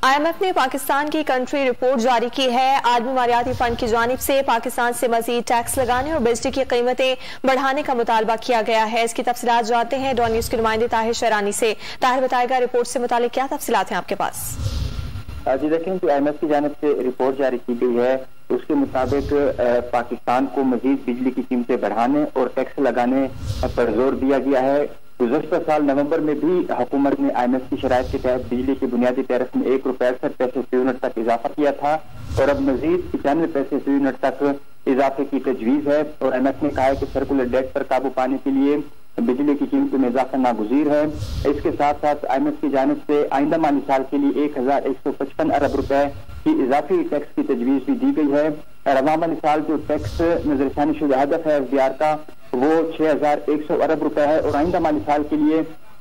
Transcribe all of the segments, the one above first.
IMF نے پاکستان کی country report جاری کی ہے۔ عالمی مالیاتی فنڈ کی جانب سے پاکستان سے مزید ٹیکس لگانے اور بجلی کی قیمتیں بڑھانے کا مطالبہ کیا گیا ہے۔ اس کی تفصیلات جانتے ہیں ڈان نیوز کے نمائندے طاہر شہرانی سے۔ طاہر بتائے گا رپورٹ سے متعلق کیا تفصیلات ہیں آپ کے پاس؟ جی دیکھیں کہ IMF کی جانب سے رپورٹ جاری کی گئی ہے، اس کے مطابق پاکستان کو مزید بجلی کی قیمتیں بڑھانے اور ٹیکس لگانے پر زور دیا گیا ہے۔ گزشتہ سال نومبر میں بھی حکومت نے IMF کی شرائط کے تحت بجلی کی بنیادی ٹیرف میں 1 روپے 68 پیسے فی یونٹ تک اضافہ کیا تھا اور اب مزید 95 پیسے فی یونٹ تک اضافے کی تجویز ہے، اور IMF نے کہا ہے کہ سرکولر ڈیٹ پر قابو پانے کے لیے بجلی کی قیمتوں میں اضافہ ناگزیر ہے۔ اس کے ساتھ ساتھ IMF کی جانب سے آئندہ مالی سال کے لیے 1155 ارب روپے کی اضافی ٹیکس کی تجویز بھی دی گئی ہے۔ رواں مالی سال جو ٹیکس نظر ثانی شدہ ہدف ہے FDR کا وہ 6100 ارب روپے ہے اور آئندہ مالی سال کے لیے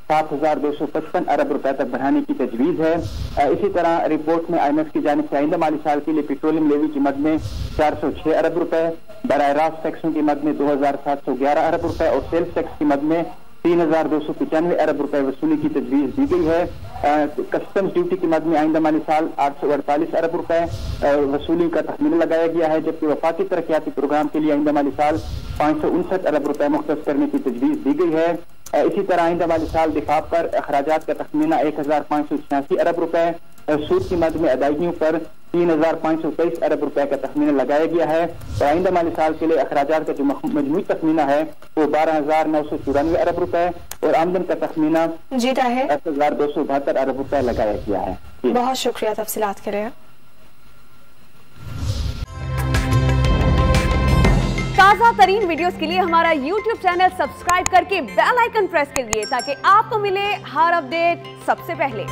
7255 ارب روپے تک بڑھانے کی تجویز ہے۔ اسی طرح رپورٹ میں IMF کی جانب سے آئندہ مالی سال کے لیے پیٹرولیم لیوی کی مد میں 406 ارب روپے، براہ راست ٹیکسوں کی مد میں 2711 ارب روپے اور سیلز ٹیکس کی مد میں 3295 ارب روپے وصولی کی تجویز دی گئی ہے۔ کسٹمز ڈیوٹی کی مد میں آئندہ مالی سال 848 ارب روپے وصولی کا تخمینہ لگایا گیا ہے، جبکہ وفاقی ترقیاتی پروگرام کے لیے آئندہ مالی سال 559 ارب روپے مختص کرنے کی تجویز دی گئی ہے۔ اسی طرح آئندہ مالی سال دفاع پر اخراجات کا تخمینہ 1586 ارب روپے، سود کی مد میں ادائیگیوں پر 3523 ارب روپے کا تخمینہ لگایا گیا ہے، اور آئندہ مالی سال کے لیے اخراجات کا جو مجموعی تخمینہ ہے وہ 12994 ارب روپے اور آمدن کا تخمینہ 10272 ارب روپے لگایا گیا ہے۔ بہت شکریہ تفصیلات کے لیے۔ تازہ ترین ویڈیوز کے لیے ہمارا YouTube چینل سبسکرائب کر کے بیل آئیکن پریس کریے تاکہ آپ کو ملے ہر اپڈیٹ سب سے پہلے۔